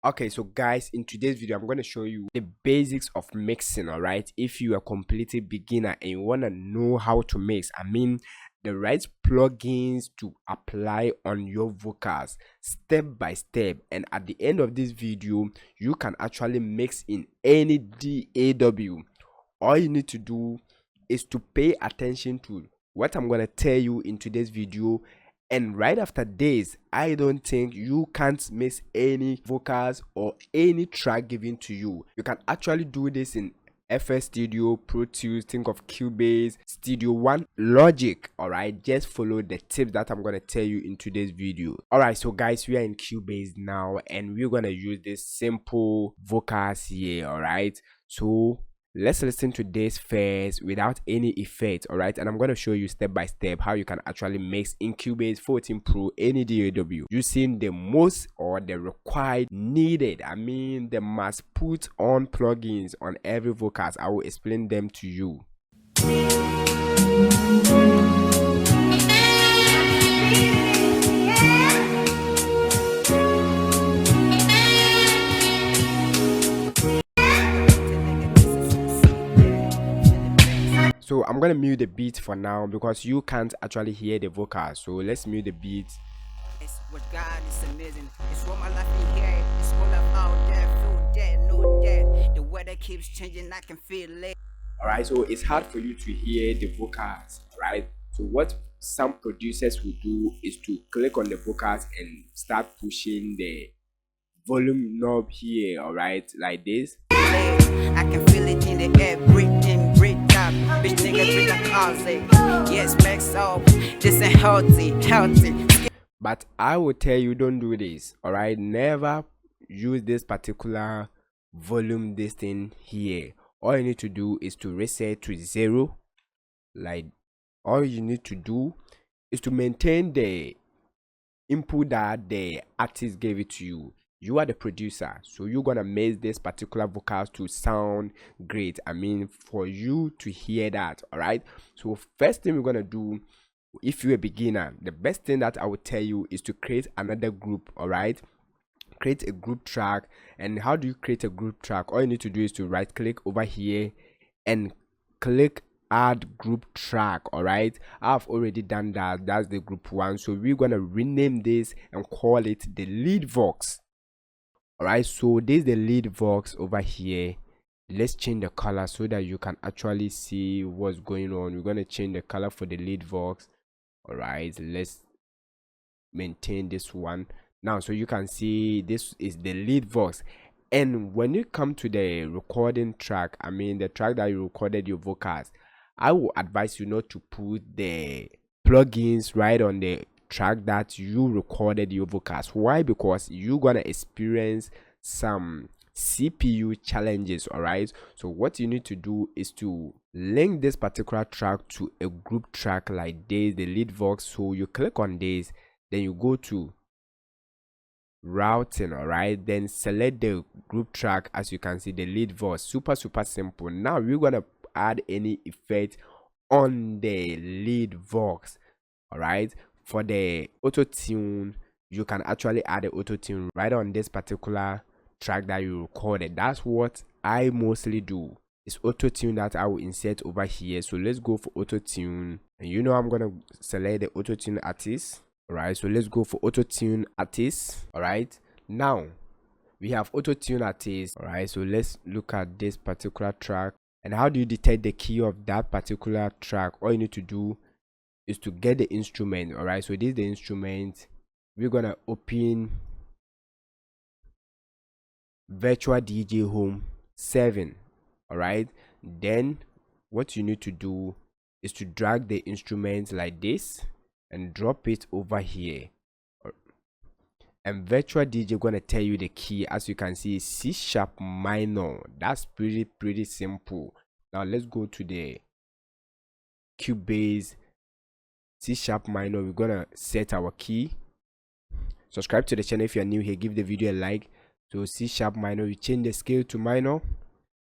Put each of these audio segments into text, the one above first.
Okay, so guys, in today's video I'm going to show you the basics of mixing. All right, if you are a completely beginner and you want to know how to mix, the right plugins to apply on your vocals step by step, and at the end of this video you can actually mix in any DAW. All you need to do is to pay attention to what I'm going to tell you in today's video, and right after this I don't think you can't miss any vocals or any track given to you. You can actually do this in FL Studio, Pro Tools, think of Cubase, Studio One, Logic. All right, just follow the tips that I'm gonna tell you in today's video. All right, so guys, we are in Cubase now and we're gonna use this simple vocals here. All right, so let's listen to this first without any effect. All right, and I'm going to show you step by step how you can actually mix in Cubase 14 Pro any DAW using the most or the required needed, the must put on plugins on every vocals. I will explain them to you. So I'm gonna mute the beat for now because you can't actually hear the vocals. So let's mute the beat. It's what God is amazing. It's what my life in here. It's full of out there, food dead, no dead. The weather keeps changing, I can feel it. Alright, so it's hard for you to hear the vocals, right? So what some producers will do is to click on the vocals and start pushing the volume knob here, alright, like this. I can feel it in the air, breathe in, breathe out. Bitch nigga, breathe like Ozzy. Yes, max up. This ain't healthy. But I will tell you, don't do this, alright? Never use this particular volume, this thing here. All you need to do is to reset to 0. Like, all you need to do is to maintain the input that the artist gave it to you. You are the producer, so you're gonna make this particular vocals to sound great. For you to hear that. All right, so first thing we're gonna do, if you're a beginner, the best thing that I would tell you is to create another group. All right, create a group track. And how do you create a group track? All you need to do is to right click over here and click add group track. All right, I've already done that. That's the group one, so we're gonna rename this and call it the lead vox. All right, so this is the lead vox over here. Let's change the color so that you can actually see what's going on. We're going to change the color for the lead vox. All right, let's maintain this one now, so you can see this is the lead vox. And when you come to the recording track, the track that you recorded your vocals, I will advise you not to put the plugins right on the track that you recorded your vocals. Why? Because you're gonna experience some CPU challenges. All right, so what you need to do is to link this particular track to a group track like this, the lead vox. So you click on this, then you go to routing. All right, then select the group track. As you can see, the lead vox, super simple. Now we're gonna add any effect on the lead vox. All right, for the AutoTune, you can actually add the AutoTune right on this particular track that you recorded. That's what I mostly do. It's AutoTune that I will insert over here. So let's go for AutoTune, and I'm gonna select the AutoTune artist. All right, so let's go for AutoTune artist. All right, now we have AutoTune artist. All right, so let's look at this particular track. And how do you detect the key of that particular track? All you need to do is to get the instrument. All right, so this is the instrument. We're gonna open virtual DJ home 7. All right, then what you need to do is to drag the instrument like this and drop it over here, and virtual DJ gonna tell you the key. As you can see, C# minor. That's pretty simple. Now let's go to the Cubase C# minor. We're gonna set our key. Subscribe to the channel if you're new here, give the video a like. So C# minor, we change the scale to minor,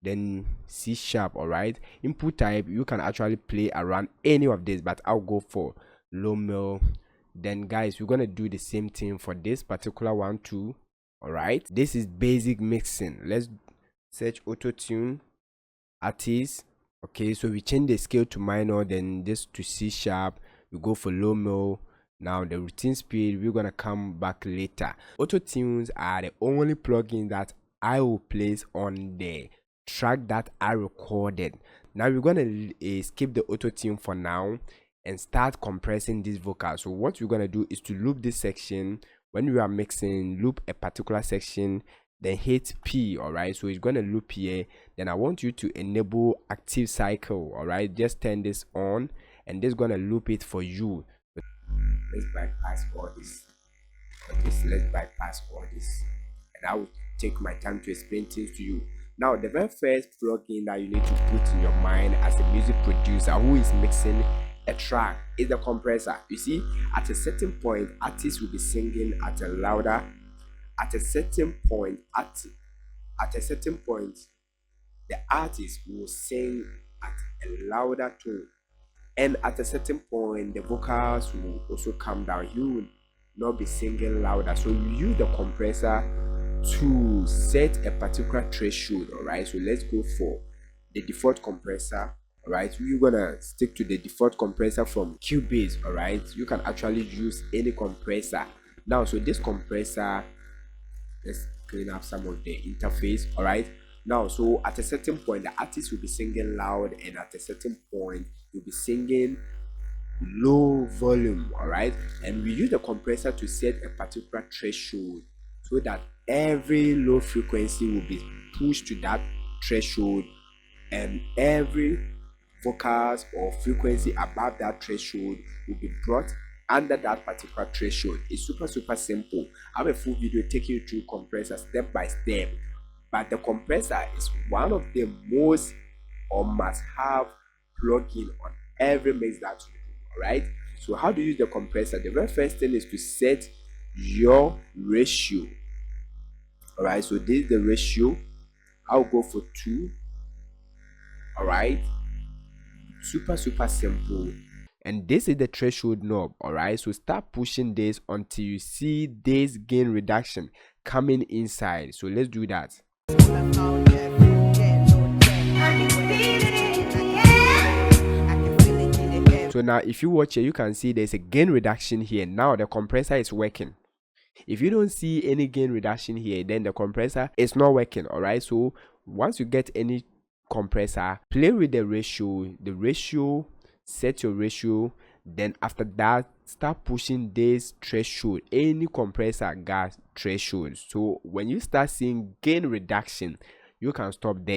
then C#. all right, input type, you can actually play around any of this, but I'll go for low mill. Then guys, we're gonna do the same thing for this particular one too. All right, this is basic mixing. Let's search AutoTune artist. Okay, so we change the scale to minor, then this to C sharp. We go for low mo. Now the routine speed, we're gonna come back later. AutoTunes are the only plugin that I will place on the track that I recorded. Now we're gonna skip the AutoTune for now and start compressing this vocal. So what we're gonna do is to loop this section. When we are mixing, loop a particular section, then hit P. All right, so it's gonna loop here. Then I want you to enable active cycle. All right, just turn this on and this is gonna loop it for you. Let's bypass all this. Let's bypass all this, and I will take my time to explain things to you. Now the very first plugin that you need to put in your mind as a music producer who is mixing a track is the compressor. You see, at a certain point artists will be singing at a louder, at a certain point the artist will sing at a louder tone, and at a certain point the vocals will also come down. You will not be singing louder, so you use the compressor to set a particular threshold. All right, so let's go for the default compressor. All right, we're gonna stick to the default compressor from Cubase. All right, you can actually use any compressor. Now, so this compressor, let's clean up some of the interface. All right, now so at a certain point the artist will be singing loud, and at a certain point you'll be singing low volume. All right, and we use the compressor to set a particular threshold so that every low frequency will be pushed to that threshold, and every vocals or frequency above that threshold will be brought under that particular threshold. It's super simple. I have a full video taking you through compressor step by step, but the compressor is one of the most or must have plugin on every mix that you do. All right, so how do you use the compressor? The very first thing is to set your ratio. All right, so this is the ratio. I'll go for 2. All right, super simple. And this is the threshold knob. All right, so start pushing this until you see this gain reduction coming inside. So let's do that. So now if you watch here, you can see there's a gain reduction here. Now the compressor is working. If you don't see any gain reduction here, then the compressor is not working. All right, so once you get any compressor, play with the ratio, set your ratio, then after that start pushing this threshold. Any compressor got threshold, so when you start seeing gain reduction, you can stop there.